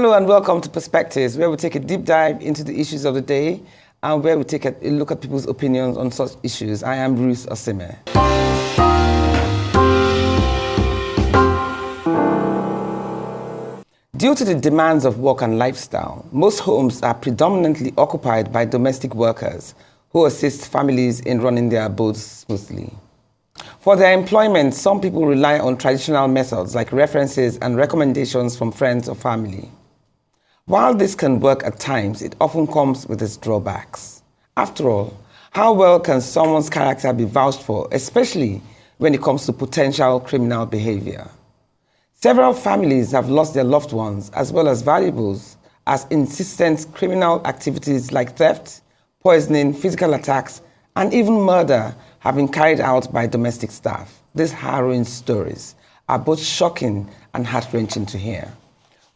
Hello and welcome to Perspectives, where we take a deep dive into the issues of the day and where we take a look at people's opinions on such issues. I am Ruth Osime. Due to the demands of work and lifestyle, most homes are predominantly occupied by domestic workers who assist families in running their abodes smoothly. For their employment, some people rely on traditional methods like references and recommendations from friends or family. While this can work at times, it often comes with its drawbacks. After all, how well can someone's character be vouched for, especially when it comes to potential criminal behavior? Several families have lost their loved ones as well as valuables as insistent criminal activities like theft, poisoning, physical attacks, and even murder have been carried out by domestic staff. These harrowing stories are both shocking and heart-wrenching to hear.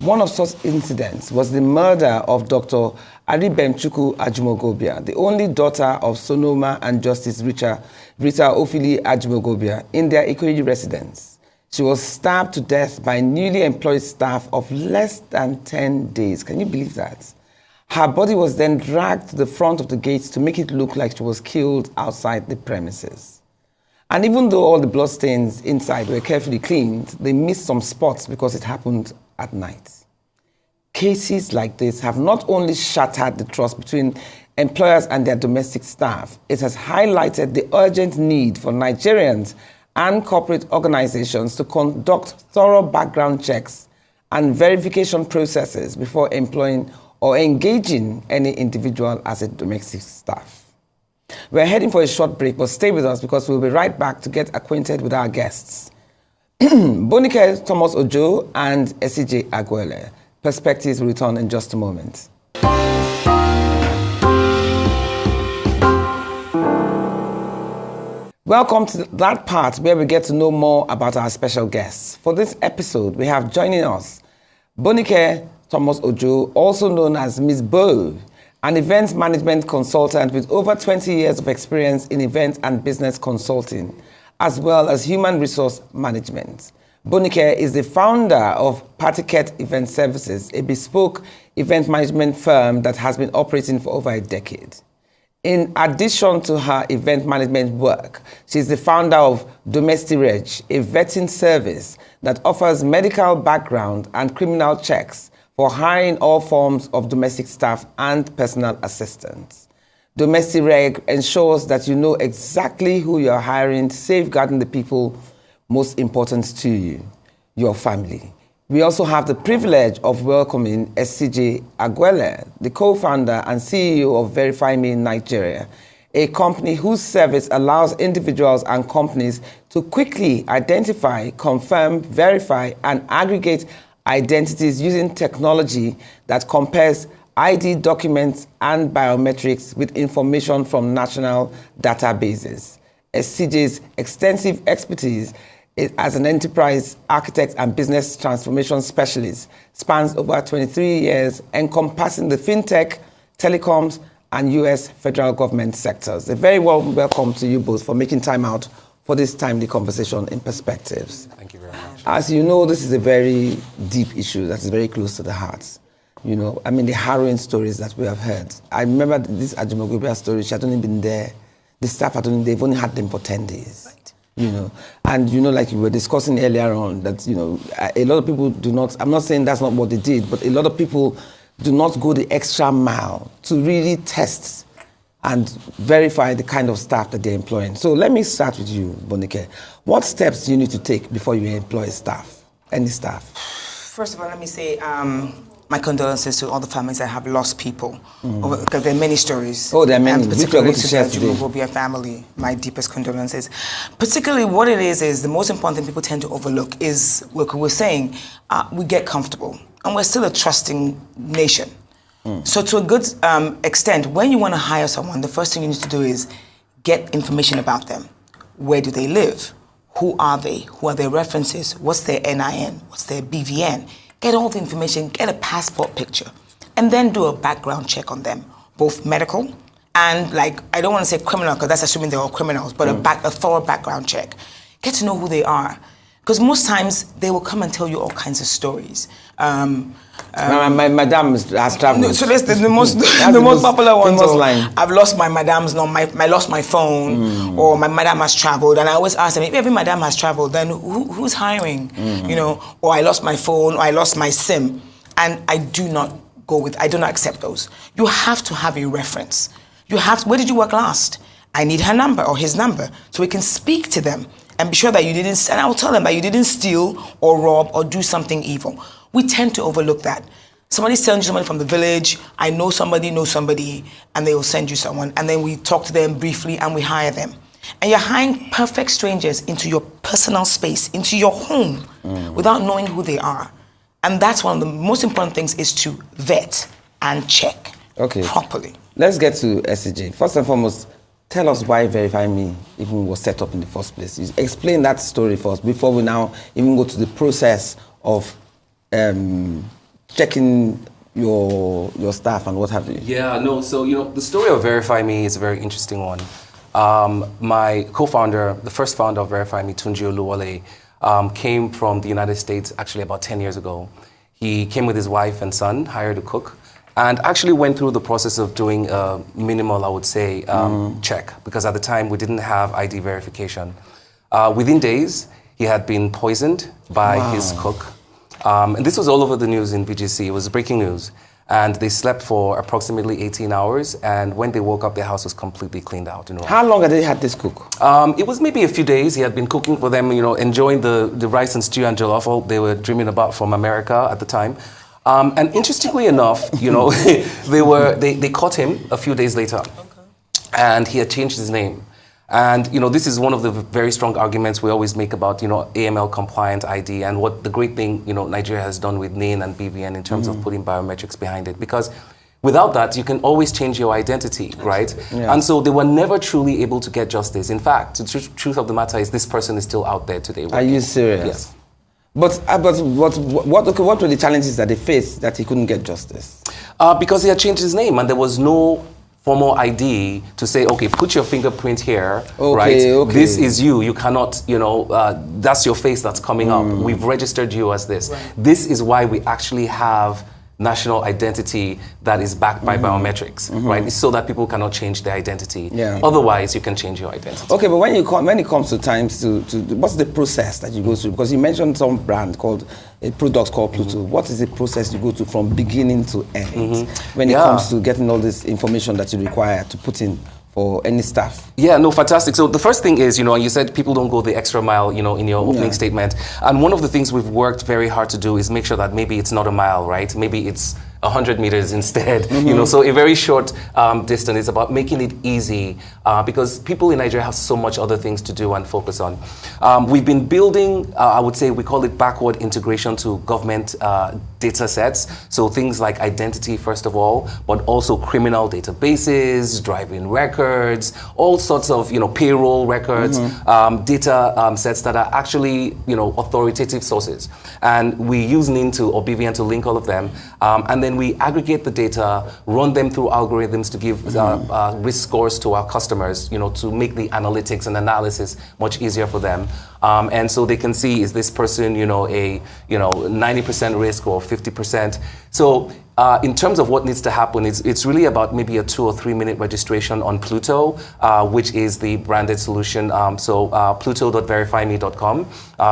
One of such incidents was the murder of Dr. Adibemchukwu Ajimogobia, the only daughter of Sonoma and Justice Rita Ofili Ajimogobia, in their Ikoyi residence. She was stabbed to death by newly employed staff of less than 10 days. Can you believe that? Her body was then dragged to the front of the gates to make it look like she was killed outside the premises. And even though all the bloodstains inside were carefully cleaned, they missed some spots because it happened at night. Cases like this have not only shattered the trust between employers and their domestic staff, it has highlighted the urgent need for Nigerians and corporate organizations to conduct thorough background checks and verification processes before employing or engaging any individual as a domestic staff. We're heading for a short break, but stay with us because we'll be right back to get acquainted with our guests. Bonike Thomas Ojo and Esigie Aguele. Perspectives will return in just a moment. Welcome to that part where we get to know more about our special guests. For this episode, we have joining us Bonike Thomas Ojo, also known as Ms. Bo, an event management consultant with over 20 years of experience in event and business consulting, as well as human resource management. Bonike is the founder of Patiket Event Services, a bespoke event management firm that has been operating for over a decade. In addition to her event management work, she is the founder of DomestiReg, a vetting service that offers medical background and criminal checks for hiring all forms of domestic staff and personal assistants. DomestiReg ensures that you know exactly who you're hiring, safeguarding the people most important to you, your family. We also have the privilege of welcoming Esigie Aguele, the co-founder and CEO of Verify Me in Nigeria, a company whose service allows individuals and companies to quickly identify, confirm, verify, and aggregate identities using technology that compares ID documents and biometrics with information from national databases. Esigie's extensive expertise as an enterprise architect and business transformation specialist spans over 23 years, encompassing the fintech, telecoms, and U.S. federal government sectors. A very warm welcome to you both for making time out for this timely conversation in Perspectives. Thank you very much. As you know, this is a very deep issue that is very close to the heart. You know, I mean, the harrowing stories that we have heard. I remember this Ajimogobia story. She had only been there. The staff had only, they've only had them for 10 days. Right. You know, and you know, like we were discussing earlier on, that, you know, a lot of people do not, I'm not saying that's not what they did, but a lot of people do not go the extra mile to really test and verify the kind of staff that they're employing. So let me start with you, Bonike. What steps do you need to take before you employ staff, any staff? First of all, let me say my condolences to all the families that have lost people. Because there are many stories. Oh, there are many. And particularly to the Ajimogobia family, my deepest condolences. Particularly what it is the most important thing people tend to overlook is, what we're saying, we get comfortable. And we're still a trusting nation. So to a good extent, when you want to hire someone, the first thing you need to do is get information about them. Where do they live? Who are they? Who are their references? What's their NIN? What's their BVN? Get all the information, get a passport picture, and then do a background check on them, both medical and, like, I don't want to say criminal because that's assuming they're all criminals, but a thorough background check. Get to know who they are. Because most times they will come and tell you all kinds of stories. My madam has traveled. No, so that's the most popular one. I've lost my madam's number. I lost my phone, or my madam has traveled. And I always ask them, if every madam has traveled, then who's hiring? You know, or I lost my phone, or I lost my SIM, and I do not accept those. You have to have a reference. Where did you work last? I need her number or his number so we can speak to them and be sure that and I will tell them that you didn't steal or rob or do something evil. We tend to overlook that. Somebody's telling you somebody from the village, I know somebody knows somebody, and they will send you someone, and then we talk to them briefly and we hire them. And you're hiring perfect strangers into your personal space, into your home, without knowing who they are. And that's one of the most important things, is to vet and check properly. Let's get to Esigie. First and foremost, tell us why Verify Me even was set up in the first place. You explain that story first before we now even go to the process of checking your staff and what have you. Yeah, no, so, the story of Verify Me is a very interesting one. My co-founder, the first founder of Verify Me, Tunji Oluwole, came from the United States actually about 10 years ago. He came with his wife and son, hired a cook, and actually went through the process of doing a minimal, I would say, check, because at the time we didn't have ID verification. Within days, he had been poisoned by his cook. And this was all over the news in VGC. It was breaking news. And they slept for approximately 18 hours. And when they woke up, their house was completely cleaned out. How long had they had this cook? It was maybe a few days. He had been cooking for them, enjoying the rice and stew and jollof they were dreaming about from America at the time. And interestingly enough, they caught him a few days later. And he had changed his name. And, this is one of the very strong arguments we always make about, AML compliant ID and what the great thing, Nigeria has done with NIN and BVN in terms of putting biometrics behind it. Because without that, you can always change your identity, right? Yeah. And so they were never truly able to get justice. In fact, the truth of the matter is this person is still out there today. Are you serious? Yes. But what were the challenges that they faced that he couldn't get justice? Because he had changed his name and there was no formal ID to say, okay, put your fingerprint here, right? Okay. This is you. You cannot, that's your face that's coming up. We've registered you as this. Right. This is why we actually have national identity that is backed by biometrics, right? It's so that people cannot change their identity. Yeah. Otherwise, you can change your identity. Okay, but when it comes to times to what's the process that you go through? Because you mentioned some brand called a product called Pluto. What is the process you go to from beginning to end when it comes to getting all this information that you require to put in for any staff? Yeah, no, fantastic. So the first thing is, you said people don't go the extra mile, in your opening statement. And one of the things we've worked very hard to do is make sure that maybe it's not a mile, right? Maybe it's 100 meters instead, so a very short distance. Is about making it easy because people in Nigeria have so much other things to do and focus on. We've been building, I would say we call it backward integration to government data sets. So things like identity, first of all, but also criminal databases, driving records, all sorts of, payroll records, data sets that are actually, authoritative sources. And we use NIN or BVN to link all of them. And then we aggregate the data, run them through algorithms to give risk scores to our customers, to make the analytics and analysis much easier for them. And so they can see, is this person, a 90% risk or 50%. So in terms of what needs to happen, it's really about maybe a 2 or 3 minute registration on Pluto, which is the branded solution. Pluto.verifyme.com.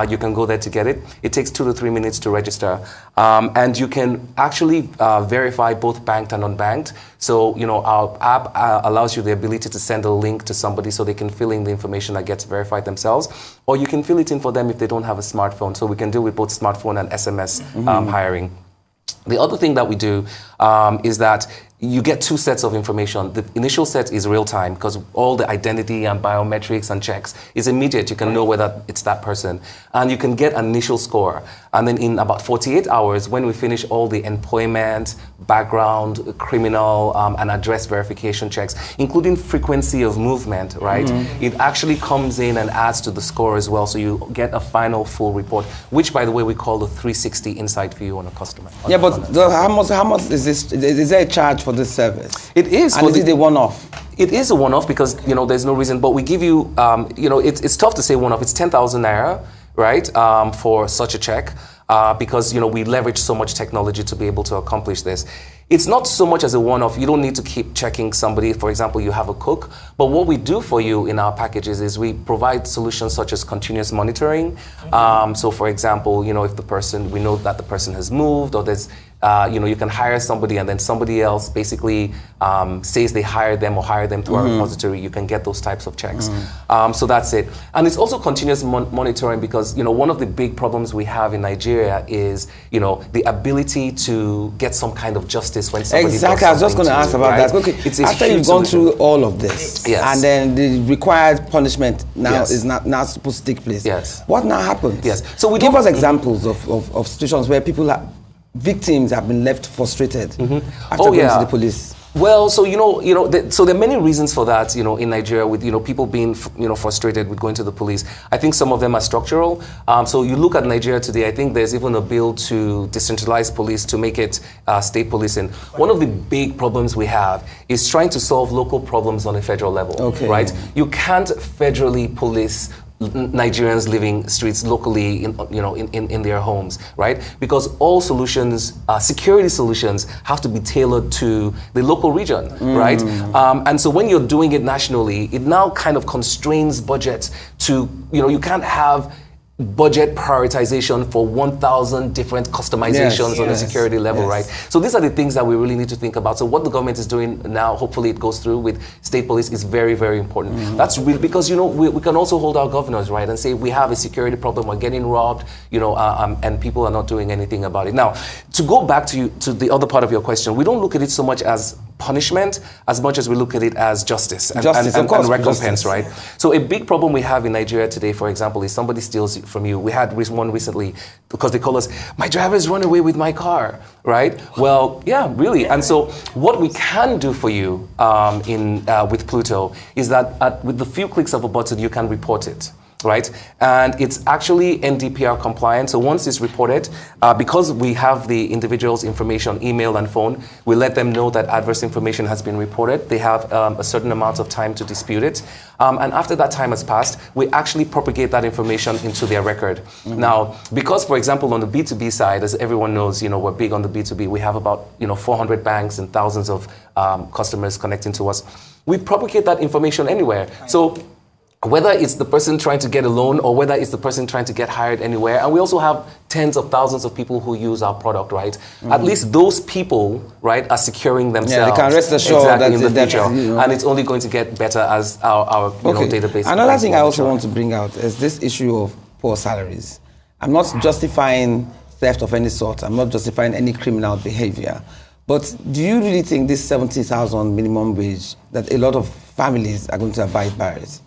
You can go there to get it. It takes 2 to 3 minutes to register. And you can actually verify both banked and unbanked. So, our app allows you the ability to send a link to somebody so they can fill in the information that gets verified themselves. Or you can fill it in for them if they don't have a smartphone. So we can deal with both smartphone and SMS hiring. The other thing that we do is that you get 2 sets of information. The initial set is real time because all the identity and biometrics and checks is immediate. You can know whether it's that person. And you can get an initial score. And then in about 48 hours, when we finish all the employment, background, criminal, and address verification checks, including frequency of movement, right? It actually comes in and adds to the score as well. So you get a final full report, which, by the way, we call the 360 insight view on a customer. Yeah, but how much is this? Is there a charge for this service? It is. And is it a one-off? It is a one-off because, there's no reason, but we give you, it's tough to say one-off. It's 10,000 naira. right, for such a check, because we leverage so much technology to be able to accomplish this. It's not so much as a one-off. You don't need to keep checking somebody. For example, you have a cook. But what we do for you in our packages is we provide solutions such as continuous monitoring. So for example, if we know that the person has moved, or there's you can hire somebody and then somebody else basically says they hired them or hire them through our repository. You can get those types of checks. So that's it. And it's also continuous monitoring because, one of the big problems we have in Nigeria is, the ability to get some kind of justice when somebody Exactly, I was just going to ask about that. Okay, after you've gone through all of this, and then the required punishment now is now supposed to take place. Yes. What now happens? Yes. So we give us examples of situations where victims have been left frustrated after going to the police. Well, so so there are many reasons for that. In Nigeria, with people being frustrated with going to the police. I think some of them are structural. So you look at Nigeria today. I think there's even a bill to decentralize police to make it state policing. One of the big problems we have is trying to solve local problems on a federal level. Okay. Right? You can't federally police Nigerians living streets locally in their homes, right? Because all solutions, security solutions, have to be tailored to the local region, right? And so when you're doing it nationally, it now kind of constrains budget to, you can't have budget prioritization for 1,000 different customizations on the security level, right? So these are the things that we really need to think about. So what the government is doing now, hopefully it goes through with state police, is very, very important. That's really because, we can also hold our governors, right, and say we have a security problem, we're getting robbed, and people are not doing anything about it. Now, to go back to the other part of your question, we don't look at it so much as punishment as much as we look at it as justice and recompense, right? So a big problem we have in Nigeria today, for example, is somebody steals from you. We had one recently because they call us, my driver's run away with my car, right? Well, yeah, really. And so what we can do for you with Pluto is that with the few clicks of a button, you can report it. Right? And it's actually NDPR compliant. So once it's reported, because we have the individual's information, email and phone, we let them know that adverse information has been reported. They have a certain amount of time to dispute it. And after that time has passed, we actually propagate that information into their record. Now, because, for example, on the B2B side, as everyone knows, we're big on the B2B. We have about 400 banks and thousands of customers connecting to us. We propagate that information anywhere. So whether it's the person trying to get a loan or whether it's the person trying to get hired anywhere. And we also have tens of thousands of people who use our product, right? At least those people, right, are securing themselves. Yeah, they can rest assured that in the future. And it's only going to get better as our database. Another thing I also want to bring out is this issue of poor salaries. I'm not justifying theft of any sort. I'm not justifying any criminal behavior. But do you really think this 70,000 minimum wage, that a lot of families are going to abide by it?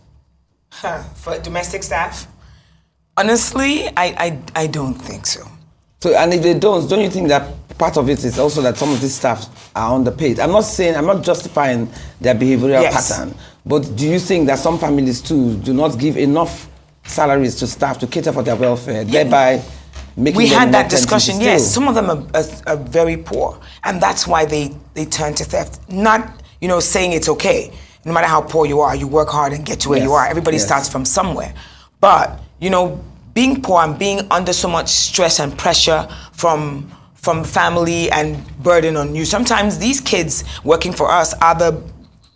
For domestic staff? Honestly, I don't think so. So, and if they don't you think that part of it is also that some of these staff are underpaid? I'm not justifying their behavioral pattern, but do you think that some families too do not give enough salaries to staff to cater for their welfare, thereby making We them had that not discussion, tempted to yes. steal? Some of them are very poor, and that's why they turn to theft. Not, saying it's okay. No matter how poor you are, you work hard and get to where you are. Everybody starts from somewhere. But, being poor and being under so much stress and pressure from family and burden on you, sometimes these kids working for us are the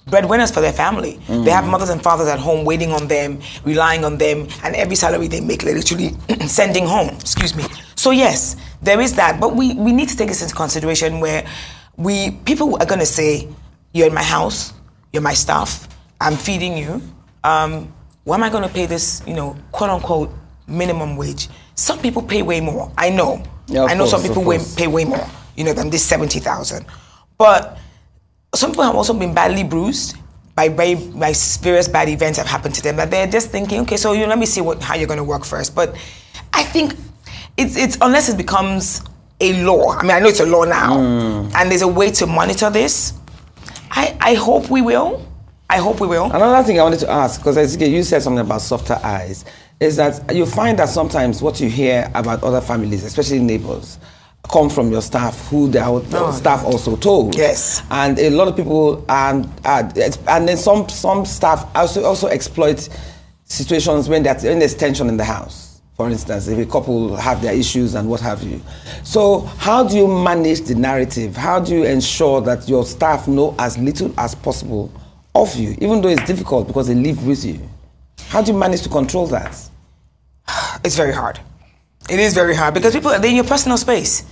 breadwinners for their family. They have mothers and fathers at home waiting on them, relying on them, and every salary they make, they're literally sending home. Excuse me. So yes, there is that. But we need to take this into consideration where people are going to say, you're in my house, you're my staff, I'm feeding you. Why am I going to pay this, quote unquote, minimum wage? Some people pay way more. I know. Yeah, I know some people pay way more, than this 70,000. But some people have also been badly bruised by various bad events that have happened to them. That they're just thinking, okay, so let me see how you're going to work first. But I think it's unless it becomes a law. I mean, I know it's a law now, and there's a way to monitor this. I hope we will. I hope we will. Another thing I wanted to ask, because Esigie, you said something about softer eyes, is that you find that sometimes what you hear about other families, especially neighbors, come from your staff, who their staff also told. Yes. And a lot of people, and then some staff also exploit situations when there's tension in the house. for instance, if a couple have their issues and what have you. So how do you manage the narrative? How do you ensure that your staff know as little as possible of you, even though it's difficult because they live with you? How do you manage to control that? It's very hard. It is very hard because people, they're in your personal space.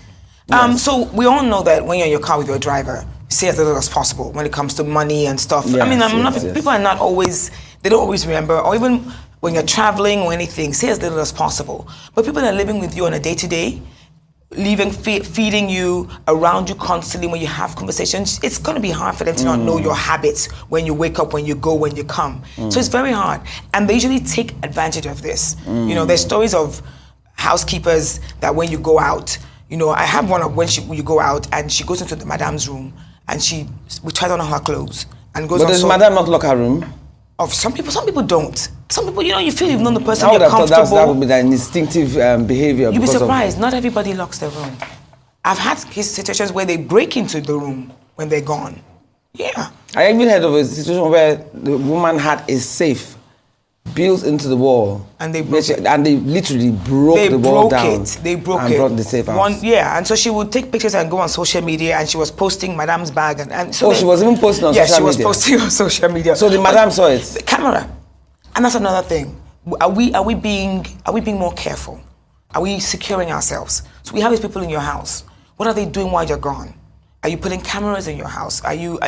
Yes. So we all know that when you're in your car with your driver, say as little as possible when it comes to money and stuff. Yes, I mean, yes. people are not always, they don't always remember, or even when you're traveling or anything, say as little as possible. But people that are living with you on a day-to-day, feeding you, around you constantly when you have conversations, it's going to be hard for them to not know your habits when you wake up, when you go, when you come. So it's very hard. And they usually take advantage of this. You know, there's stories of housekeepers that when you go out, you know, I have one of when you go out and she goes into the madam's room and we try on her clothes and goes. But does madam not lock her room? Of some people don't. Some people, you know, you feel you've known the person, I you're comfortable. That would be that instinctive behavior. You'd be surprised. Not everybody locks their room. I've had situations where they break into the room when they're gone. Yeah. I even heard of a situation where the woman had a safe built into the wall, and they broke it. And they literally broke the wall down. They broke and it. Brought the safe out. And so she would take pictures and go on social media, and she was posting Madame's bag, and so she was even posting on social media. Yeah, she was posting on social media. So the Madame saw it. The camera, and that's another thing. Are we being more careful? Are we securing ourselves? So we have these people in your house. What are they doing while you're gone? Are you putting cameras in your house? Are you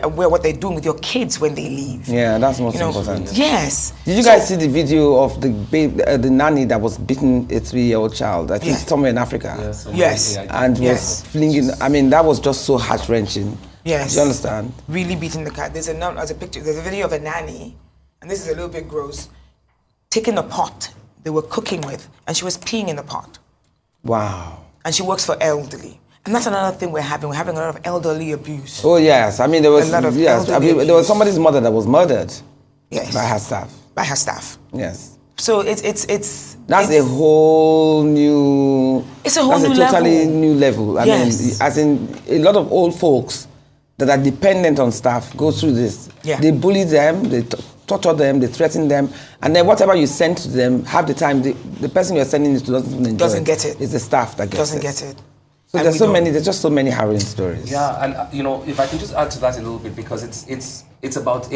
aware what they're doing with your kids when they leave? Yeah, that's most important. Yes. Did you guys see the video of the nanny that was beating a 3-year-old child? I think somewhere in Africa. Yes. And was flinging. I mean, that was just so heart-wrenching. Yes. Do you understand? Really beating the cat. There's a picture. There's a video of a nanny, and this is a little bit gross, taking a pot they were cooking with, and she was peeing in the pot. Wow. And she works for elderly. And that's another thing we're having. We're having a lot of elderly abuse. Oh yes, I mean there was there was somebody's mother that was murdered. Yes. By her staff. By her staff. Yes. So it's that's a whole new. It's a whole new level. That's a totally new level. I mean, as in a lot of old folks that are dependent on staff go through this. Yeah. They bully them. They torture them. They threaten them, and then whatever you send to them, half the time the person you're sending it to doesn't even enjoy doesn't get it. It's the staff that gets doesn't get it. So there's just so many harrowing stories. Yeah, and you know, if I can just add to that a little bit, because it's about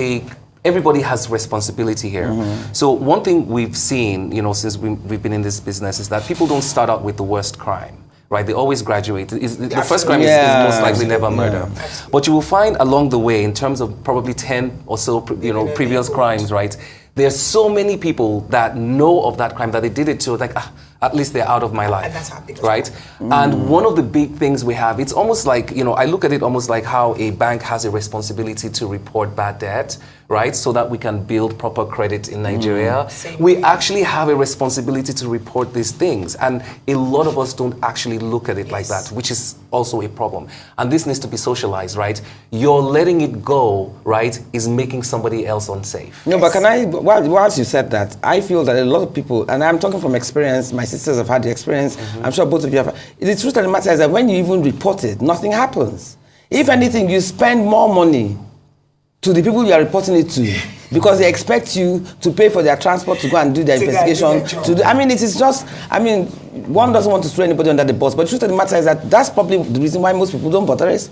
everybody has responsibility here. So one thing we've seen, you know, since we've been in this business is that people don't start out with the worst crime, right? They always graduate. The first crime is most likely never murder. But you will find along the way, in terms of probably 10 or so, previous crimes, right? There's so many people that know of that crime that they did it to, like, at least they're out of my life, and that's how big right? And one of the big things we have, it's almost like, you know, I look at it almost like how a bank has a responsibility to report bad debt, right? So that we can build proper credit in Nigeria. We actually have a responsibility to report these things. And a lot of us don't actually look at it like that, which is also a problem. And this needs to be socialized, right? You're letting it go, right, is making somebody else unsafe. No, but can I, whilst you said that, I feel that a lot of people, and I'm talking from experience, my sisters have had the experience, I'm sure both of you have. The truth of the matter is that when you even report it, nothing happens. If anything, you spend more money to the people you are reporting it to because they expect you to pay for their transport to go and do their investigation. I mean, it is just, I mean, one doesn't want to throw anybody under the bus, but the truth of the matter is that that's probably the reason why most people don't bother is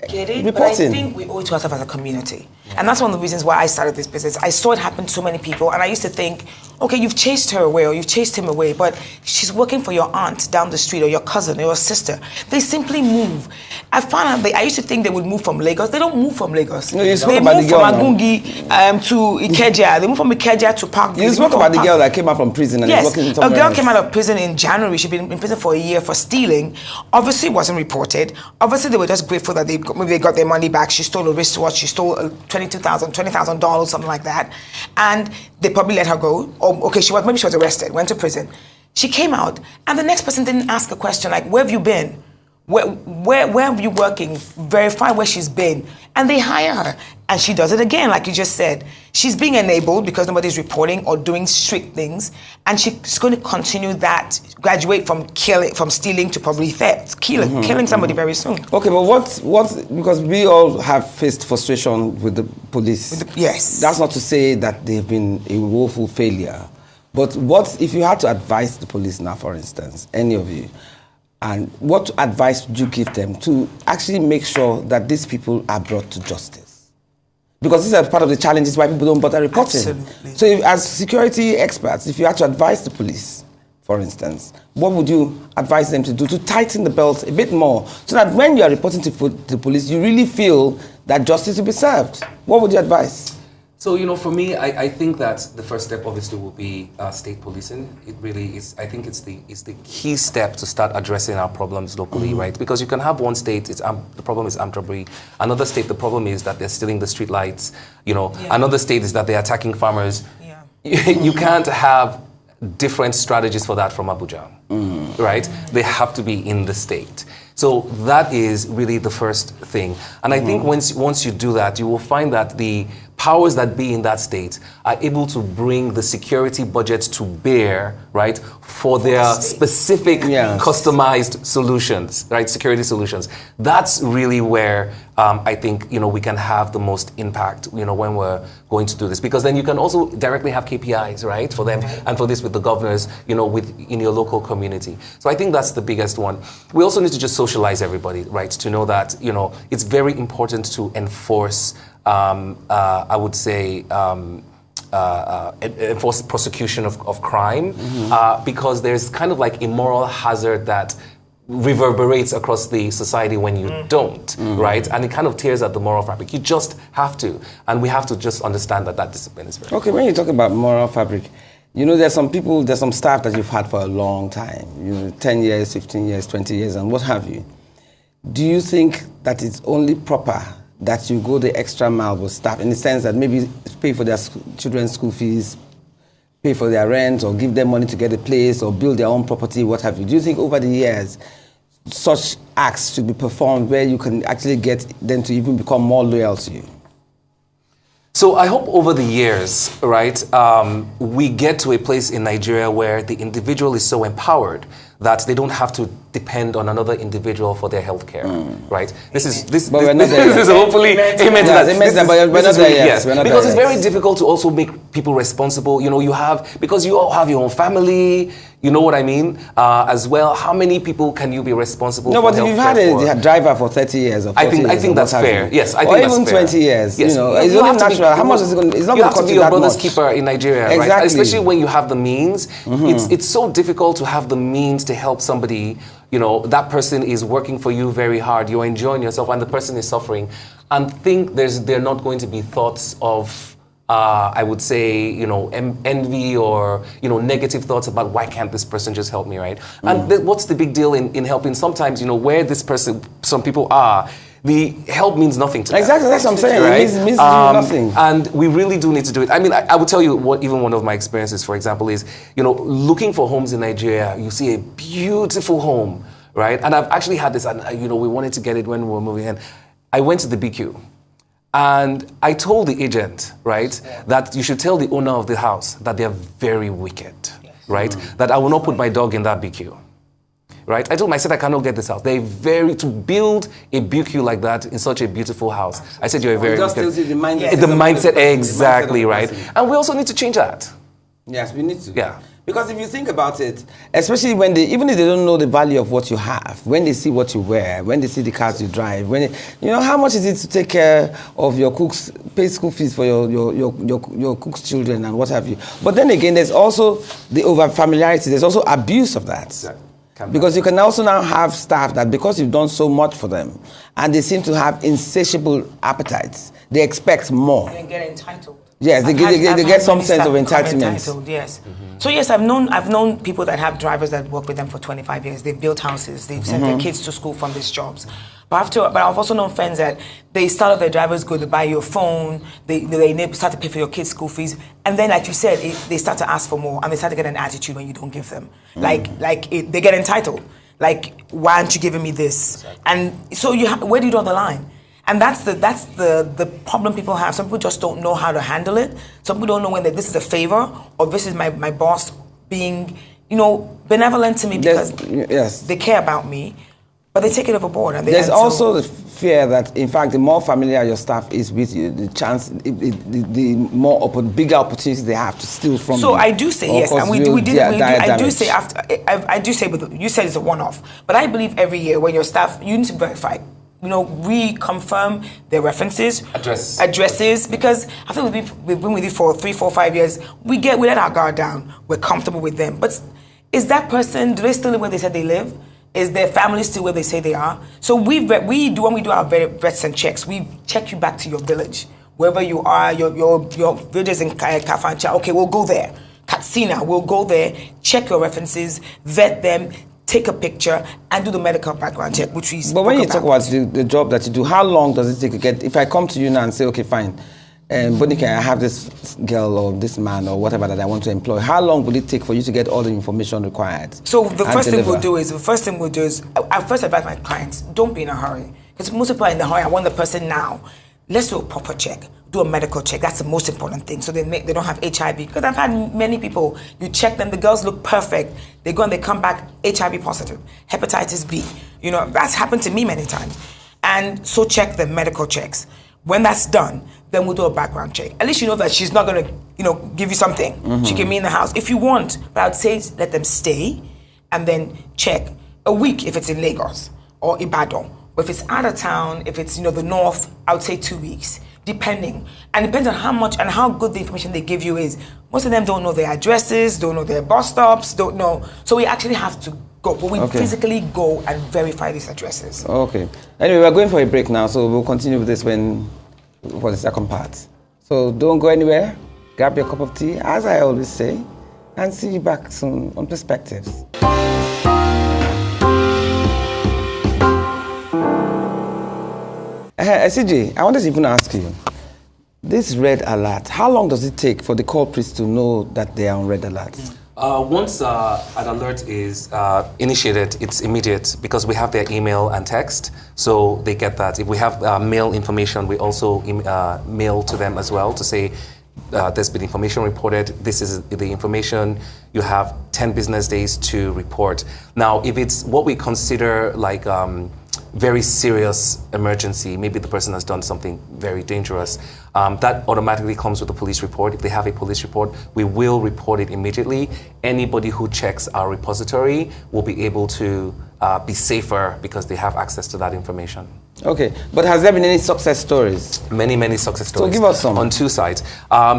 get it, reporting. But I think we owe it to ourselves as a community. And that's one of the reasons why I started this business. I saw it happen to so many people, and I used to think, okay, you've chased her away or you've chased him away, but she's working for your aunt down the street or your cousin or your sister. They simply move. I found out I used to think they would move from Lagos. They don't move from Lagos. No, you spoke they about move the girl from Agungi to Ikeja. They move from Ikeja to Parkview. You spoke about the girl that came out from prison and is working somewhere a girl else. came out of prison in January. She'd been in prison for a year for stealing. Obviously, it wasn't reported. Obviously, they were just grateful that maybe they got their money back. She stole a wristwatch. She stole $20,000, something like that. And they probably let her go. Or, okay, maybe she was arrested, went to prison. She came out, and the next person didn't ask a question like, where have you been? Where are you working? Verify where she's been. And they hire her. And she does it again, like you just said. She's being enabled because nobody's reporting or doing strict things. And she's going to continue that, graduate from stealing to probably theft, killing somebody very soon. Okay, but what, because we all have faced frustration with the police. Yes. That's not to say that they've been a woeful failure. But what if you had to advise the police now, for instance, any of you, and what advice would you give them to actually make sure that these people are brought to justice? Because these are part of the challenges why people don't bother reporting. Absolutely. So if, as security experts, if you had to advise the police, for instance, what would you advise them to do to tighten the belt a bit more so that when you are reporting to the police, you really feel that justice will be served? What would you advise? So, for me, I think that the first step obviously will be state policing. It really is, I think it's the key step to start addressing our problems locally, right? Because you can have one state, the problem is armed robbery. Another state, the problem is that they're stealing the street lights. Another state is that they're attacking farmers. Yeah. You can't have different strategies for that from Abuja, right? They have to be in the state. So that is really the first thing. And I think once you do that, you will find that the powers that be in that state are able to bring the security budget to bear, right, for their specific customized solutions, right, security solutions. That's really where I think, we can have the most impact, when we're going to do this. Because then you can also directly have KPIs, right, for them, and for this with the governors, in your local community. So I think that's the biggest one. We also need to just socialize everybody, right, to know that, it's very important to enforce I would say enforce prosecution of crime because there's kind of like a moral hazard that reverberates across the society when you don't, right? And it kind of tears at the moral fabric. You just have to. And we have to just understand that discipline is very Okay, when you talk about moral fabric, there's some staff that you've had for a long time, 10 years, 15 years, 20 years, and what have you. Do you think that it's only proper that you go the extra mile with staff in the sense that maybe pay for their children's school fees, pay for their rent, or give them money to get a place, or build their own property, what have you? Do you think over the years, such acts should be performed where you can actually get them to even become more loyal to you? So I hope over the years, right, we get to a place in Nigeria where the individual is so empowered that they don't have to depend on another individual for their health care, right? This is hopefully amen to that. Yes, because it's very difficult to also make people responsible. Because you all have your own family. You know what I mean? As well, how many people can you be responsible for? No, but if you've had a driver for 30 years or 40 years, I think that's fair. Yes, I think that's fair. Or even 20 years. Yes. It's only natural. How much is it going to? It's not going to cost you that much. You have to be your brother's keeper in Nigeria, right? Especially when you have the means. It's so difficult to have the means to help somebody. That person is working for you very hard. You're enjoying yourself, and the person is suffering. And think there are not going to be thoughts of. I would say, envy or, negative thoughts about why can't this person just help me, right? And what's the big deal in helping? Sometimes, where some people are, the help means nothing to them. Exactly, that's what I'm saying. Right? It means nothing. And we really do need to do it. I mean, I would tell you what even one of my experiences, for example, is, looking for homes in Nigeria, you see a beautiful home, right? And I've actually had this, and, we wanted to get it when we were moving in. I went to the BQ. And I told the agent, right, that you should tell the owner of the house that they're very wicked, right? That I will not put my dog in that BQ, right? I told him, I said, I cannot get this house. To build a BQ like that in such a beautiful house. I said, you're very wicked. The mindset. The mindset, exactly, right? And we also need to change that. Yes, we need to. Yeah. Because if you think about it, especially even if they don't know the value of what you have, when they see what you wear, when they see the cars you drive, how much is it to take care of your cooks, pay school fees for your cooks' children and what have you. But then again, there's also the over-familiarity, there's also abuse of that. Exactly. Because you can also now have staff that because you've done so much for them, and they seem to have insatiable appetites, they expect more. And get entitled. Yes, they get some sense of entitlement. Yes. So yes, I've known people that have drivers that work with them for 25 years. They've built houses. They've sent their kids to school from these jobs. But I've also known friends that they start off their drivers go to buy your phone. They start to pay for your kids' school fees, and then, like you said, they start to ask for more, and they start to get an attitude when you don't give them. They get entitled. Like, why aren't you giving me this? Exactly. And so where do you draw the line? And that's the problem people have. Some people just don't know how to handle it. Some people don't know when this is a favor or this is my boss being, benevolent to me because they care about me, but they take it overboard. And there's also the fear that, in fact, the more familiar your staff is with you, the chance, the more bigger opportunities they have to steal from you. So I do say yes, and I do say I do say, but you said it's a one-off. But I believe every year when your staff, you need to verify, reconfirm their references, addresses, because I think we've been with you for 3, 4, 5 years. We let our guard down. We're comfortable with them. But is that person? Do they still live where they said they live? Is their family still where they say they are? So when we do our vets and checks, we check you back to your village, wherever you are. Your village is in Kafancha. Okay, we'll go there. Katsina, we'll go there. Check your references, vet them, take a picture, and do the medical background check, which we. But when you talk about the job that you do, how long does it take to get? If I come to you now and say, okay, fine. Bonike, I have this girl or this man or whatever that I want to employ. How long will it take for you to get all the information required? So the first thing we'll do is, I first advise my clients, don't be in a hurry. Because most people are in a hurry, I want the person now. Let's do a proper check, do a medical check. That's the most important thing. So they don't have HIV. Because I've had many people, you check them, the girls look perfect. They go and they come back HIV positive, hepatitis B. That's happened to me many times. And so check the medical checks. When that's done, then we'll do a background check. At least you know that she's not going to, give you something. Mm-hmm. She can be in the house if you want. But I would say let them stay and then check a week if it's in Lagos or Ibadan. But if it's out of town, if it's, the north, I would say 2 weeks, depending. And it depends on how much and how good the information they give you is. Most of them don't know their addresses, don't know their bus stops, don't know. So we actually have to go, but we physically go and verify these addresses. Okay. Anyway, we're going for a break now, so we'll continue with this for the second part. So don't go anywhere. Grab your cup of tea, as I always say, and see you back soon on Perspectives. Esigie, I wanted to even ask you, this red alert, how long does it take for the culprits to know that they are on red alert? Once an alert is initiated, it's immediate because we have their email and text, so they get that. If we have mail information, we also mail to them as well to say there's been information reported, this is the information, you have 10 business days to report. Now, if it's what we consider like very serious emergency, maybe the person has done something very dangerous, that automatically comes with a police report. If they have a police report, we will report it immediately. Anybody who checks our repository will be able to be safer because they have access to that information. Okay, but has there been any success stories? Many, many success stories. So give us some. On two sides.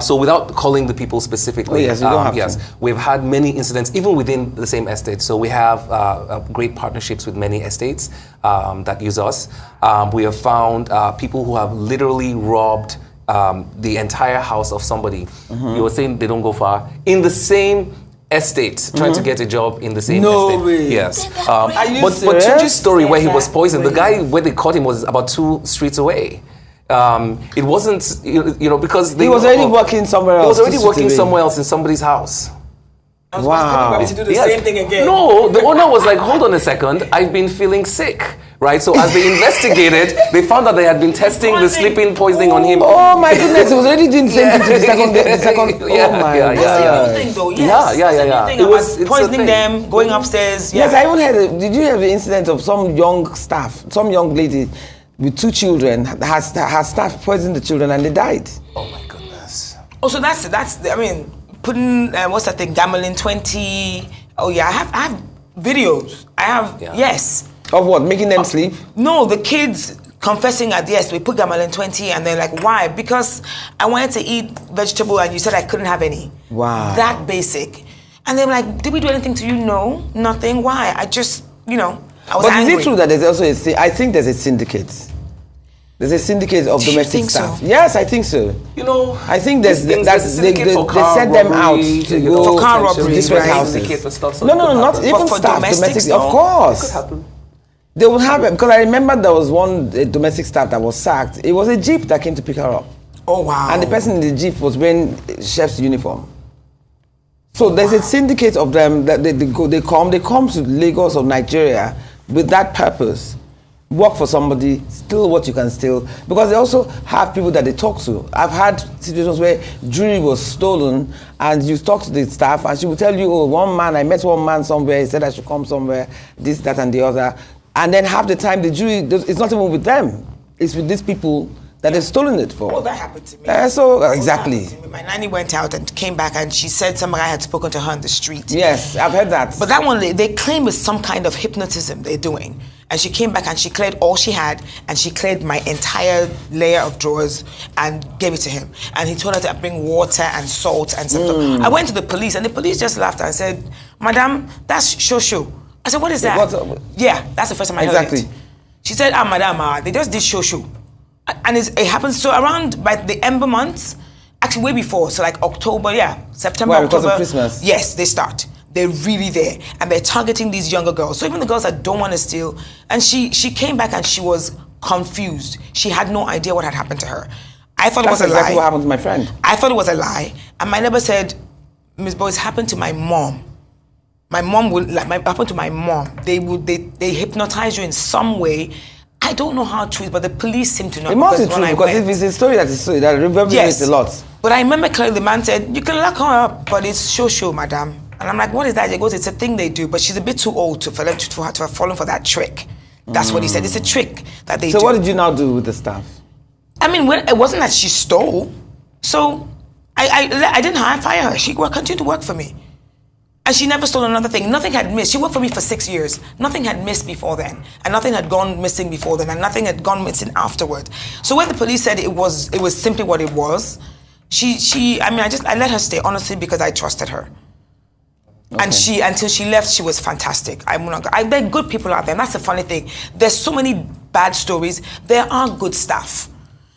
So without calling the people specifically, yes, you don't have to. We've had many incidents, even within the same estate. So we have great partnerships with many estates that use us. We have found people who have literally robbed the entire house of somebody. Mm-hmm. You were saying they don't go far. In the same estate, trying to get a job in the same estate. No way. Yes. But Tunji's story where he was poisoned, the guy where they caught him was about 2 streets away. It wasn't, because he was already working somewhere else. He was already working somewhere else in somebody's house. Wow. To do the same thing again. No, the owner was like, hold on a second, I've been feeling sick. Right, so as they investigated, they found that they had been testing the sleeping poisoning on him. Oh my goodness, it was already doing the same thing to the second. Oh my God. That's the other thing though, yes. Yeah. It was poisoning them, going upstairs. Yes, I even heard, did you have the incident of some young staff, some young lady with 2 children, her staff poisoned the children and they died? Oh my goodness. Oh, so that's putting, what's that thing, Gamelin 20. Oh yeah, I have videos. Yes. Of what? Making them sleep? No, the kids confessing at yes, we put Gamelin 20 and they're like, why? Because I wanted to eat vegetable and you said I couldn't have any. Wow. That basic. And they're like, did we do anything to you? No, nothing. Why? I just, I was angry. Is it true that there's also I think there's a syndicate. There's a syndicate of domestic staff. So? Yes, I think so. I think they set them out to go for car robberies, different houses. No, not even for staff. Domestic, of course. It could happen. They will have it, because I remember there was one domestic staff that was sacked. It was a jeep that came to pick her up. Oh wow! And the person in the jeep was wearing chef's uniform. So there's a syndicate of them that they come to Lagos or Nigeria with that purpose. Work for somebody, steal what you can steal, because they also have people that they talk to. I've had situations where jewelry was stolen and you talk to the staff and she will tell you, I met one man somewhere, he said I should come somewhere, this, that and the other. and then half the time the jury, it's not even with them. It's with these people that they've stolen it for. Well, that happened to me. Exactly. My nanny went out and came back and she said some guy had spoken to her on the street. Yes, I've heard that. But that one, they claim is some kind of hypnotism they're doing. And she came back and she cleared all she had and she cleared my entire layer of drawers and gave it to him. And he told her to bring water and salt and stuff. I went to the police and the police just laughed and said, Madam, that's shosho. I said, what is that? Yeah, that's the first time I heard it. She said, Madam, they just did shosho. And it happens so around by the Ember months, actually way before, so like October, September, October. Because of Christmas. Yes, they start. They're really there, and they're targeting these younger girls. So even the girls that don't want to steal, and she came back and she was confused. She had no idea what had happened to her. I thought it was a lie. That's exactly what happened to my friend. I thought it was a lie, and my neighbor said, Ms. Bo, it's happened to my mom. My mom would happened to my mom. They hypnotize you in some way. I don't know how true it is, but the police seem to know. It must be true because if it's a story that reverberates a lot. But I remember clearly the man said, you can lock her up, but it's shosho, madam. And I'm like, what is that? He goes, it's a thing they do, but she's a bit too old for her to have fallen for that trick. That's what he said. It's a trick that they do. So what did you now do with the staff? I mean, it wasn't that she stole. So I didn't fire her. She continued to work for me. And she never stole another thing. Nothing had missed. She worked for me for 6 years. Nothing had missed before then. And nothing had gone missing before then. And nothing had gone missing afterward. So when the police said it was simply what it was, I let her stay, honestly, because I trusted her. Okay. And until she left, she was fantastic. There are good people out there. And that's the funny thing. There's so many bad stories. There are good stuff.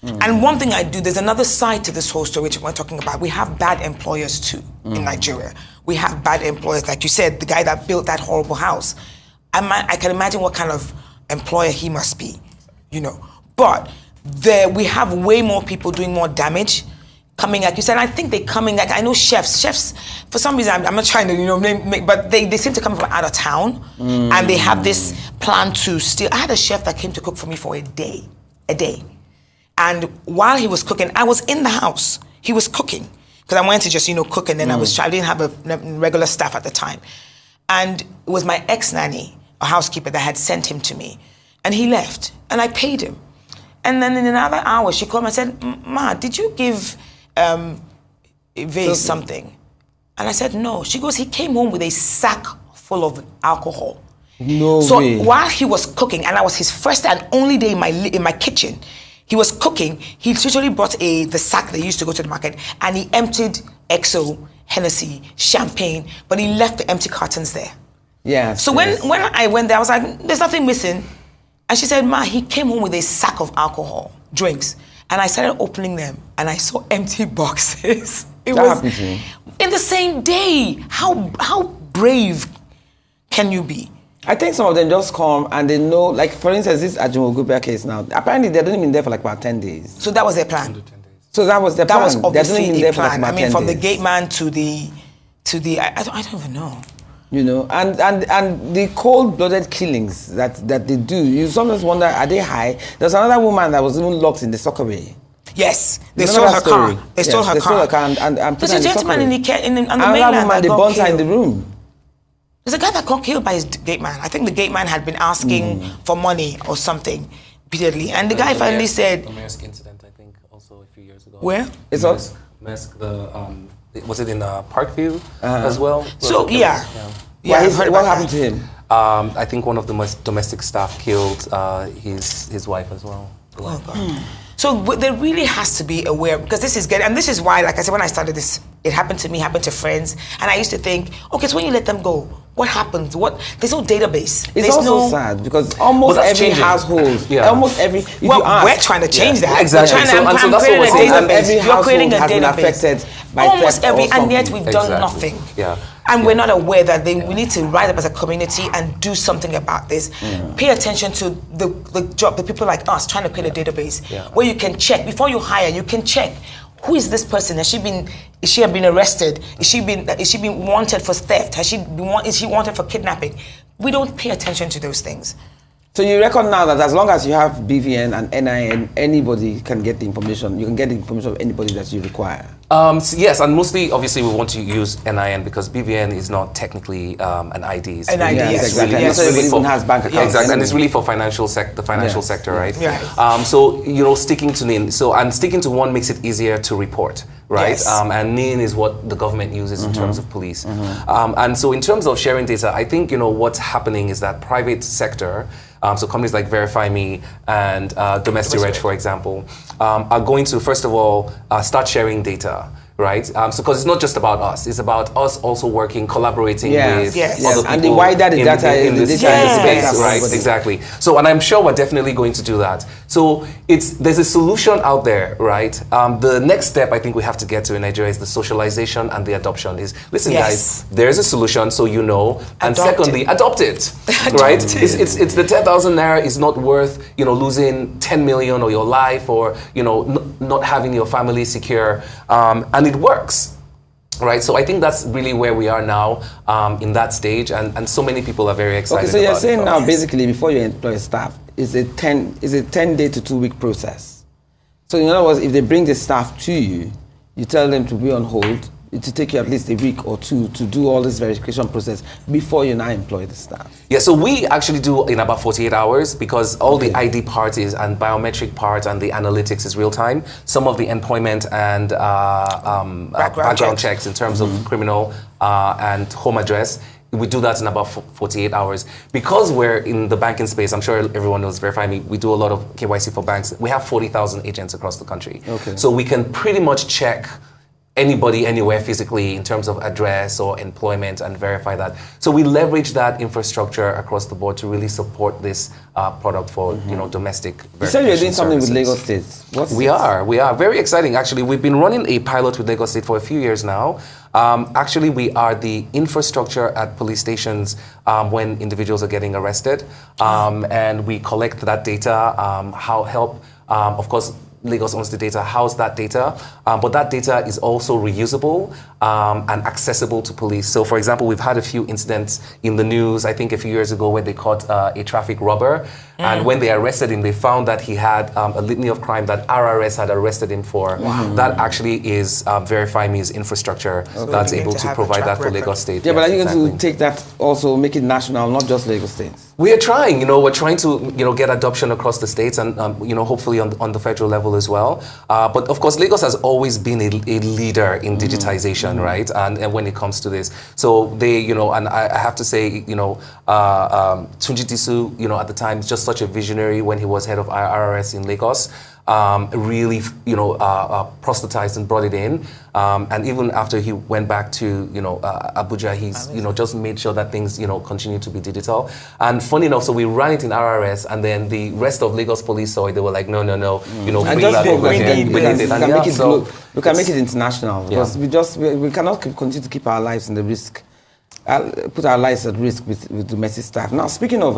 And one thing I do, there's another side to this whole story which we're talking about. We have bad employers too in Nigeria. We have bad employers, like you said, the guy that built that horrible house. I can imagine what kind of employer he must be, But we have way more people doing more damage. Coming, like you said, I think they're coming, like I know chefs, for some reason, I'm not trying to, but they seem to come from out of town and they have this plan to steal. I had a chef that came to cook for me for a day. And while he was cooking, I was in the house. He was cooking because I wanted to just, cook, and then I didn't have a regular staff at the time. And it was my ex-nanny, a housekeeper, that had sent him to me. And he left, and I paid him. And then in another hour, she called me and said, Ma, did you give Vase something? And I said, no. She goes, he came home with a sack full of alcohol. No way. So while he was cooking, and I was his first and only day in my kitchen, he was cooking, he literally brought the sack that used to go to the market, and he emptied XO, Hennessy, champagne, but he left the empty cartons there. Yeah. So when I went there, I was like, there's nothing missing. And she said, Ma, he came home with a sack of alcohol, drinks. And I started opening them, and I saw empty boxes. It was happened to me. In the same day. How brave can you be? I think some of them just come and they know, like for instance, this Ajimogubia case now, apparently they've only been there for like about 10 days. So that was their plan? So that was their plan. That was obviously a plan. Like I mean, from the gate man to the I don't even know. And the cold-blooded killings that they do, you sometimes wonder, are they high? There's another woman that was even locked in the soccer bay. Yes, they stole her car. They stole her car. And there's a gentleman on the mainland another woman, they burnt her in the room. There's a guy that got killed by his gate man. I think the gate man had been asking for money or something repeatedly. And the guy finally said... The Maersk incident, I think, also a few years ago. Where? It's what? Maersk, was it in Parkview as well? So, yeah. What happened to him? I think one of the domestic staff killed his wife as well. Oh, God. So there really has to be aware, because this is why, like I said, when I started this, it happened to me, happened to friends, and I used to think, okay, so when you let them go, what happens? There's no daybase. It's also sad because almost every household, we're trying to change that. Exactly. So that's what we're saying. Every household has been affected by almost every, and yet we've done nothing. Yeah. And we're not aware that we need to rise up as a community and do something about this. Pay attention to the people like us trying to create a database where you can check before you hire. You can check, who is this person? Is she been arrested? Is she been wanted for theft? Is she wanted for kidnapping? We don't pay attention to those things. So you reckon now that as long as you have BVN and NIN, anybody can get the information. You can get the information of anybody that you require. Yes, and mostly, obviously, we want to use NIN because BVN is not technically an ID. It's an ID, yes, exactly. It's really for, has bank accounts. Exactly, and it's really for the financial sector, right? Yes. So, sticking to NIN. And sticking to one makes it easier to report, right? Yes. And NIN is what the government uses in terms of police. And so in terms of sharing data, I think, what's happening is that private sector, so companies like Verify Me and Domestic Reg, for example, are going to, first of all, start sharing data, right? So because it's not just about us, it's about us also working, collaborating with other people. And the wider the data in this space, right? Exactly. So, and I'm sure we're definitely going to do that. So there's a solution out there, right? The next step I think we have to get to in Nigeria is the socialization and the adoption. Listen, guys, there's a solution, so and secondly, adopt it, right? It's the 10,000 naira is not worth losing 10 million or your life or not having your family secure, and it works. Right, so I think that's really where we are now in that stage, and so many people are very excited. Okay, so you're saying now, Yes. basically, before you employ staff, is a 10-day to 2-week process. So in other words, if they bring the staff to you, you tell them to be on hold. To take you at least a week or two to do all this verification process before you now employ the staff. Yeah, so we actually do in about 48 hours because all the ID part is and biometric part and the analytics is real time. Some of the employment and background checks in terms of criminal and home address, we do that in about 48 hours. Because we're in the banking space, I'm sure everyone knows Verify Me, we do a lot of KYC for banks. We have 40,000 agents across the country. Okay. So we can pretty much check anybody anywhere physically in terms of address or employment and verify that. So we leverage that infrastructure across the board to really support this product for domestic verification. You said you're doing something with services. Lagos State. We are very exciting actually. We've been running a pilot with Lagos State for a few years now. Actually, we are the infrastructure at police stations when individuals are getting arrested, and we collect that data, of course, Lagos owns the data, house that data, but that data is also reusable and accessible to police. So for example, we've had a few incidents in the news, I think a few years ago, where they caught a traffic robber, and when they arrested him, they found that he had a litany of crime that RRS had arrested him for. Wow. That actually is Verify Me's infrastructure that's able to provide that for Lagos State. Yeah, but are you going to take that also, make it national, not just Lagos State? We are trying, we're trying to, get adoption across the states and, hopefully on the federal level as well. But of course, Lagos has always been a leader in digitization, right? And when it comes to this. So they, and I have to say, Tunji Disu, at the time, just such a visionary when he was head of RRS in Lagos. Really, proselytized and brought it in. And even after he went back to, Abuja, he's, just made sure that things, continue to be digital. And funny enough, so we ran it in RRS, and then the rest of Lagos police saw it. They were like, no, and we can make it international because we cannot continue to keep our lives in the risk, put our lives at risk with domestic staff. Now, speaking of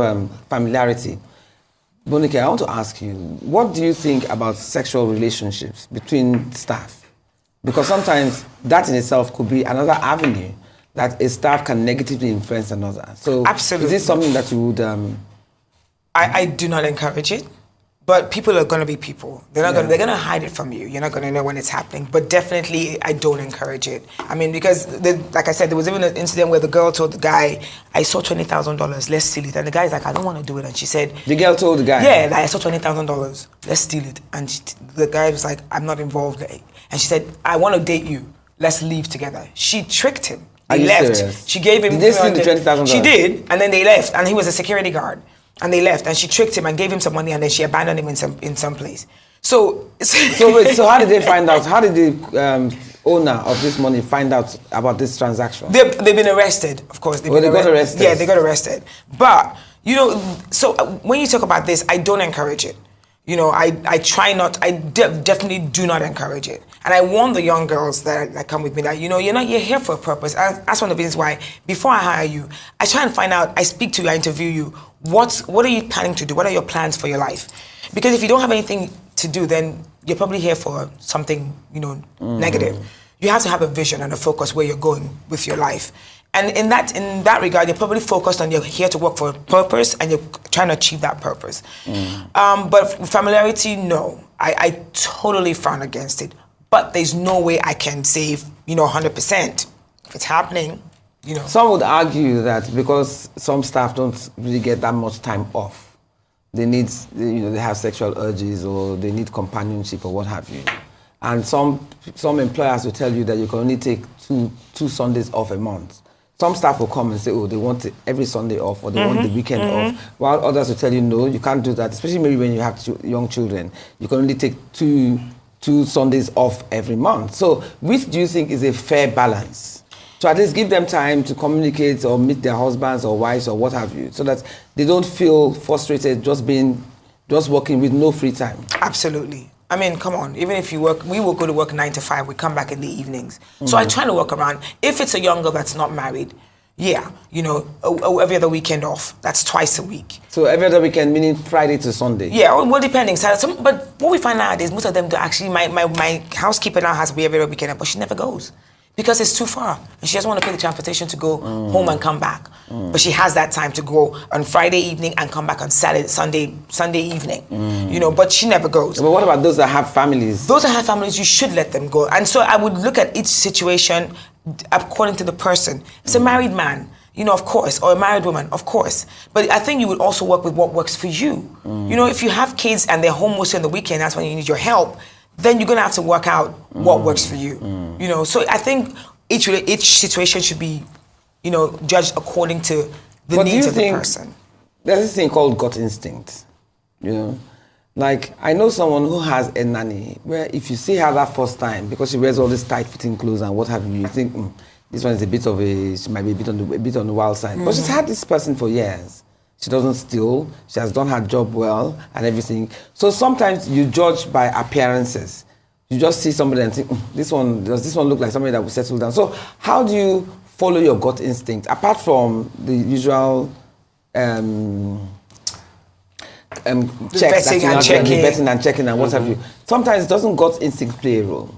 familiarity, Bonike, I want to ask you, what do you think about sexual relationships between staff? Because sometimes that in itself could be another avenue that a staff can negatively influence another. So absolutely. Is this something that you would... I do not encourage it, but people are going to be people. They're going to hide it from you. You're not going to know when it's happening. But definitely, I don't encourage it. I mean, because, like I said, there was even an incident where the girl told the guy, I saw $20,000, let's steal it. And the guy's like, I don't want to do it. And she said... The girl told the guy? Yeah, like, I saw $20,000, let's steal it. And the guy was like, I'm not involved. And she said, I want to date you, let's leave together. She tricked him. They left. Serious? She gave him... Did they steal the $20,000? She did, and then they left. And he was a security guard. And they left, and she tricked him and gave him some money, and then she abandoned him in some place. So wait, so how did they find out? How did the owner of this money find out about this transaction? They've been arrested, of course. They got arrested? Yeah, they got arrested. But, so when you talk about this, I don't encourage it. I try not, I definitely do not encourage it. And I warn the young girls that come with me that, you're here for a purpose. That's one of the reasons why, before I hire you, I try and find out, I speak to you, I interview you, what are you planning to do? What are your plans for your life? Because if you don't have anything to do, then you're probably here for something, negative. You have to have a vision and a focus where you're going with your life. And in that regard, you're probably focused on you're here to work for a purpose and you're trying to achieve that purpose. But familiarity, no. I totally frown against it. But there's no way I can say, 100%. If it's happening, Some would argue that because some staff don't really get that much time off, they need, they have sexual urges or they need companionship or what have you. And some employers will tell you that you can only take two Sundays off a month. Some staff will come and say, oh, they want every Sunday off or they want the weekend off, while others will tell you, no, you can't do that, especially maybe when you have young children. You can only take two Sundays off every month. So which do you think is a fair balance? To at least give them time to communicate or meet their husbands or wives or what have you, so that they don't feel frustrated just working with no free time. Absolutely. I mean, come on, even if you work, we will go to work 9 to 5, we come back in the evenings. So I try to work around. If it's a young girl that's not married, yeah, every other weekend off, that's twice a week. So every other weekend, meaning Friday to Sunday? Yeah, well, depending. But what we find nowadays, most of them do actually, my housekeeper now has to be every other weekend, but she never goes. Because it's too far. And she doesn't want to pay the transportation to go home and come back. But she has that time to go on Friday evening and come back on Sunday evening. But she never goes. But what about those that have families? Those that have families, you should let them go. And so I would look at each situation according to the person. If it's a married man, of course, or a married woman, of course. But I think you would also work with what works for you. If you have kids and they're home mostly on the weekend, that's when you need your help, then you're going to have to work out what works for you. So I think each situation should be, judged according to the needs of the person. There's this thing called gut instinct, Like, I know someone who has a nanny where if you see her that first time, because she wears all these tight-fitting clothes and what have you, you think, this one is she might be a bit on the wild side. But she's had this person for years. She doesn't steal, she has done her job well and everything. So sometimes you judge by appearances. You just see somebody and think, does this one look like somebody that will settle down? So how do you follow your gut instinct, apart from the usual checks that you have, vetting and checking and what have you? Sometimes doesn't gut instinct play a role?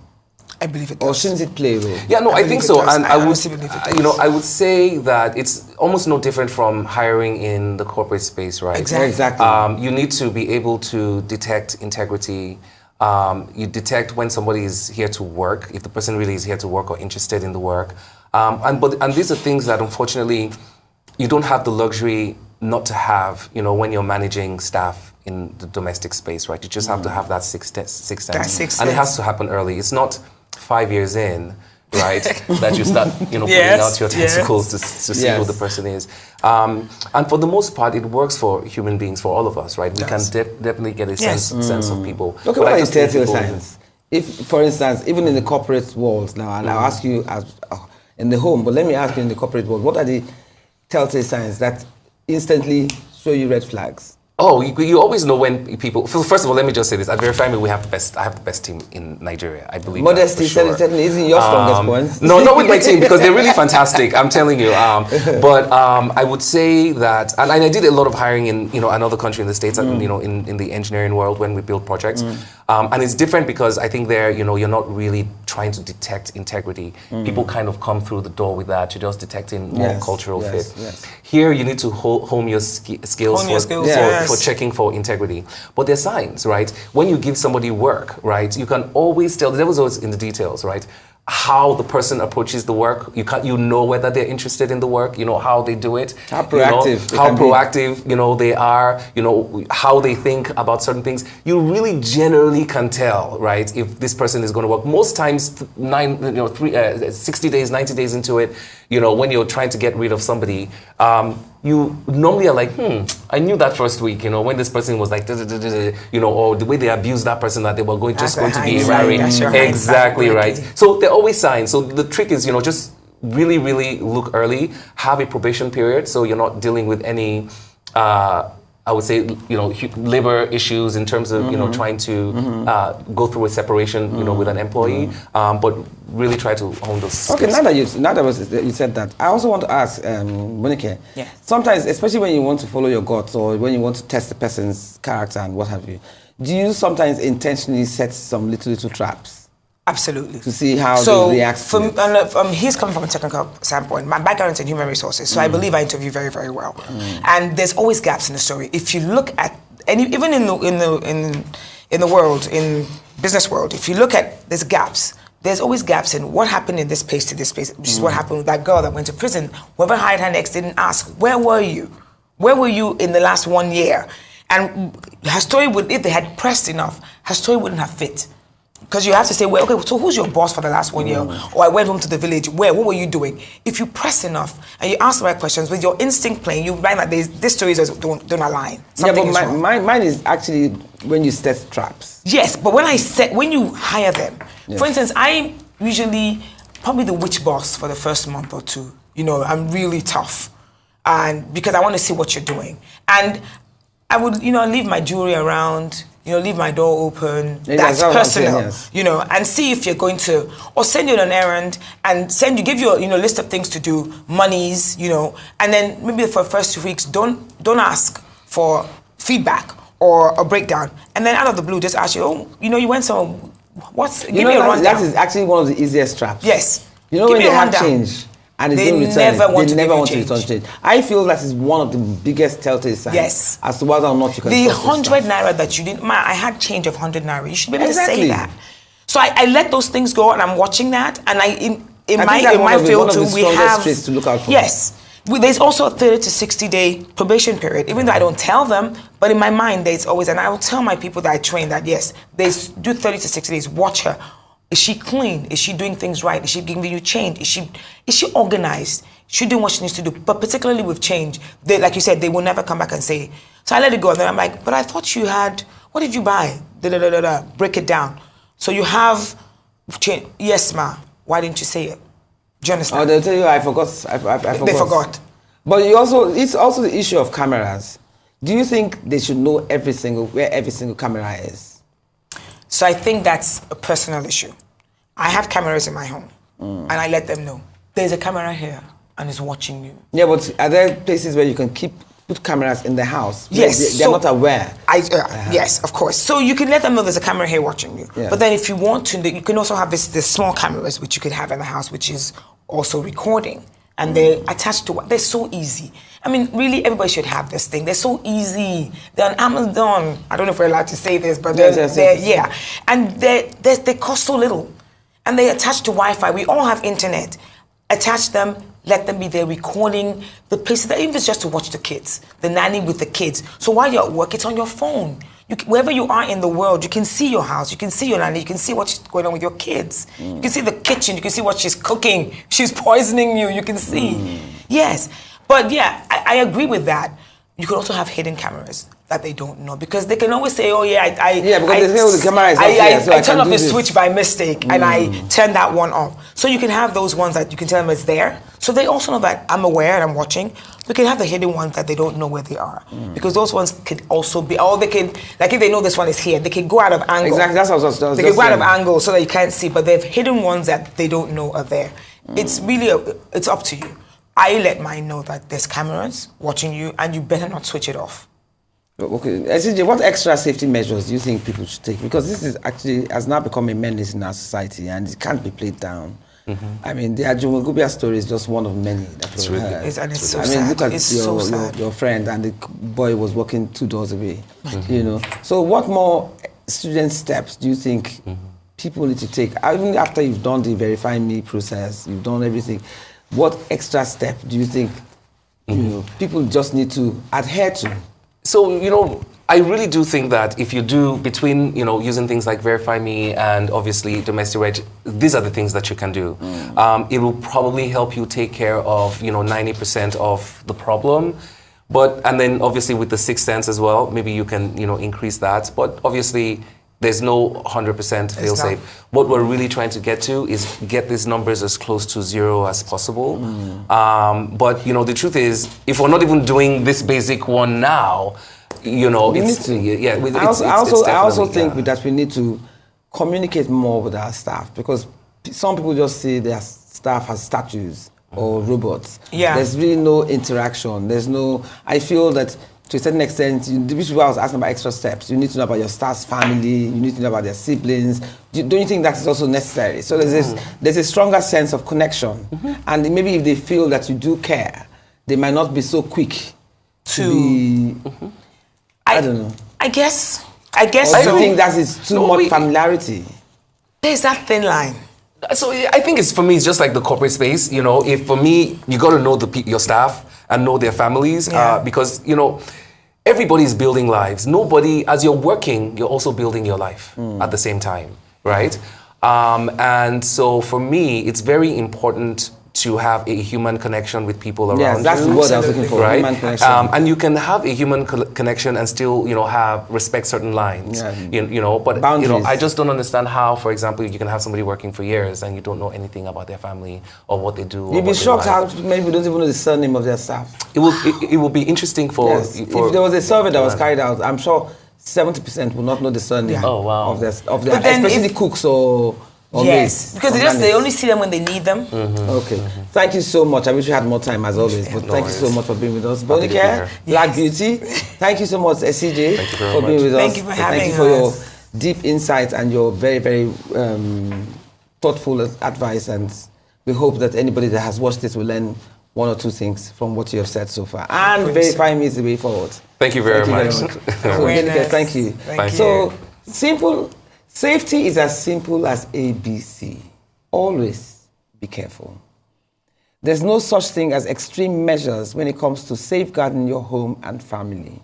I believe it does. Or shouldn't it play a role? Yeah, no, I think so. And I would, believe I would say that it's almost no different from hiring in the corporate space, right? Exactly. You need to be able to detect integrity. You detect when somebody is here to work, if the person really is here to work or interested in the work. And these are things that unfortunately you don't have the luxury not to have, when you're managing staff in the domestic space, right? You just have to have that sixth sense. And it has to happen early. It's not 5 years in, right, that you start, putting out your testicles to see who the person is. And for the most part, it works for human beings, for all of us, right? We can definitely get a sense of people. Okay, what are your telltale signs? If, for instance, even in the corporate world now, and I'll ask you in the home, but let me ask you in the corporate world, what are the telltale signs that instantly show you red flags? Oh, you always know when people. First of all, let me just say this: at Verify Me, I have the best team in Nigeria. I believe. Modesty, certainly isn't your strongest point. No, not with my team because they're really fantastic. I'm telling you. But I would say that, and I did a lot of hiring in another country in the States, in the engineering world when we build projects, and it's different because I think there, you're not really trying to detect integrity. People kind of come through the door with that. You're just detecting more cultural fit. Yes. Here, you need to hone your skills for checking for integrity. But there's signs, right? When you give somebody work, right, you can always tell, the devil's always in the details, right? How the person approaches the work. You know whether they're interested in the work, how they do it. How proactive. How proactive, they are, how they think about certain things. You really generally can tell, right, if this person is going to work. Most times, 60 days, 90 days into it, when you're trying to get rid of somebody, you normally are like, I knew that first week, when this person was like, or the way they abused that person, that they were going to be married. Exactly right. So there are always signs. So the trick is, just really, really look early, have a probation period, so you're not dealing with any, I would say, labor issues in terms of, trying to go through a separation, with an employee, but really try to hone those skills. Okay, now that you said that, I also want to ask, Monique, sometimes, especially when you want to follow your guts or when you want to test the person's character and what have you, do you sometimes intentionally set some little traps? Absolutely. To see how they react to it. He's coming from a technical standpoint. My background is in human resources, so I believe I interview very, very well. And there's always gaps in the story. If you look at, and even in the world, in business world, if you look at, there's gaps. There's always gaps in what happened in this place to this place, which is what happened with that girl that went to prison. Whoever hired her next didn't ask, where were you? Where were you in the last 1 year? And her story would, if they had pressed enough, her story wouldn't have fit. Because you have to say, well, okay, so who's your boss for the last 1 year? Or I went home to the village. Where? What were you doing? If you press enough and you ask the right questions, with your instinct playing, you find that these stories don't align. Something yeah, but mine is actually when you set traps. Yes, but when you hire them, for instance, I'm usually probably the witch boss for the first month or two. You know, I'm really tough. And because I want to see what you're doing. And I would, leave my jewelry around, leave my door open. Yeah, that's personal, saying, yes. And see if you're going to, or send you on an errand and give you a list of things to do, monies, and then maybe for the first 2 weeks, don't ask for feedback or a breakdown. And then out of the blue, just ask you, you went somewhere, give me a rundown. That is actually one of the easiest traps. Yes. When they have change, and they don't return never they never want to change. return change. I feel that is one of the biggest telltale signs as to whether or not you can. The 100 naira that you didn't, I had change of 100 naira. You should be able to say that. So I let those things go, and I'm watching that. And in my field too, we have to look out for. Yes. There's also a 30 to 60-day probation period, even though I don't tell them, but in my mind, there's always, and I will tell my people that I train that, yes, they do 30 to 60 days, watch her. Is she clean? Is she doing things right? Is she giving you change? Is she organized? Is she doing what she needs to do? But particularly with change, like you said, they will never come back and say, so I let it go. And then I'm like, but I thought you had, what did you buy? Break it down. So you have change. Yes, ma. Why didn't you say it? Do you understand? Oh, they'll tell you, I forgot. They forgot. But it's also the issue of cameras. Do you think they should know where every single camera is? So I think that's a personal issue. I have cameras in my home, and I let them know. There's a camera here, and it's watching you. Yeah, but are there places where you can put cameras in the house? Yes. They're not aware. Yes, of course. So you can let them know there's a camera here watching you. Yeah. But then if you want to, you can also have this small cameras, which you could have in the house, which is also recording. And they're attached to they're so easy. I mean, really, everybody should have this thing. They're so easy. They're on Amazon. I don't know if we're allowed to say this, but yeah. And they cost so little. And they attach to Wi-Fi. We all have internet. Attach them, let them be there recording the places, that even if it's just to watch the kids, the nanny with the kids. So while you're at work, it's on your phone. Wherever you are in the world, you can see your house, you can see your nanny, you can see what's going on with your kids. You can see the kitchen, you can see what she's cooking. She's poisoning you, you can see. Yes, but yeah, I agree with that. You could also have hidden cameras that they don't know, because they can always say, oh yeah, because they say, oh, the camera is not here, so I turn off the switch by mistake and I turn that one off. So you can have those ones that you can tell them it's there. So they also know that I'm aware and I'm watching. We can have the hidden ones that they don't know where they are. Because those ones could also be, or they can, like if they know this one is here, they can go out of angle. Exactly, that's what I was They can go out of angle so that you can't see, but they have hidden ones that they don't know are there. It's really, it's up to you. I let mine know that there's cameras watching you and you better not switch it off. Okay, Esigie, what extra safety measures do you think people should take? Because this is actually has now become a menace in our society and it can't be played down. I mean, the Ajumogubia story is just one of many that we've heard. It's so sad. Look at your friend, and the boy was walking 2 doors away. So what more stringent steps do you think people need to take? Even after you've done the Verify Me process, you've done everything, what extra step do you think people just need to adhere to? So, I really do think that if you do, between, using things like Verify Me and obviously domestic reg, these are the things that you can do. It will probably help you take care of, 90% of the problem. And then obviously with the sixth sense as well, maybe you can, increase that. But obviously there's no 100% fail safe. What we're really trying to get to is get these numbers as close to 0 as possible. But, the truth is, if we're not even doing this basic one now, I also think that we need to communicate more with our staff, because some people just see their staff as statues or robots. Yeah. There's really no interaction. I feel that to a certain extent, which is why I was asking about extra steps. You need to know about your staff's family. You need to know about their siblings. Don't you think that is also necessary? So there's a stronger sense of connection. And maybe if they feel that you do care, they might not be so quick to be, I don't know. I guess I so. think that is too much familiarity. There's that thin line. So I think for me, it's just like the corporate space. You know, if for me, you got to know your staff and know their families, because, you know, everybody's building lives. Nobody, as you're working, you're also building your life at the same time, right? And so for me, it's very important to have a human connection with people around you. Yes, that's the word I was looking for, right? Human connection. And you can have a human connection and still, you know, have respect certain lines, you know, but, boundaries. you know, I just don't understand how, for example, you can have somebody working for years and you don't know anything about their family or what they do. You'd be shocked how many people don't even know the surname of their staff. It will be interesting for... Yes. If there was a survey that was carried out, I'm sure 70% will not know the surname of their especially cooks or yes, because they only see them when they need them. Okay. Thank you so much. I wish we had more time as always, but thank you so much for being with us. Bonike, Black Beauty, thank you so much, Esigie, for being with us. Thank you for having us. Thank you for your deep insights and your very, very thoughtful advice, and we hope that anybody that has watched this will learn one or two things from what you have said so far. And verify me is the way forward. Thank you very much. So, thank you. So, simple. Safety is as simple as ABC. Always be careful. There's no such thing as extreme measures when it comes to safeguarding your home and family.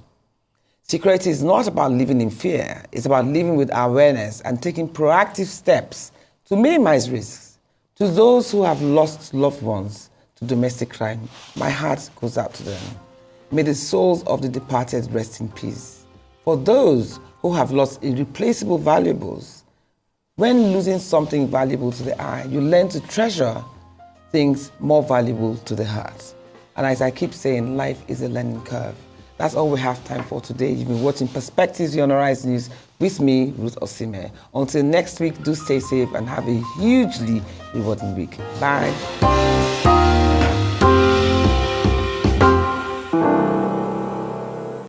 Security is not about living in fear. It's about living with awareness and taking proactive steps to minimize risks. To those who have lost loved ones to domestic crime, my heart goes out to them. May the souls of the departed rest in peace. For those who have lost irreplaceable valuables, when losing something valuable to the eye, you learn to treasure things more valuable to the heart. And as I keep saying, life is a learning curve. That's all we have time for today. You've been watching Perspectives here on Arise News with me, Ruth Osime. Until next week, do stay safe and have a hugely rewarding week. Bye.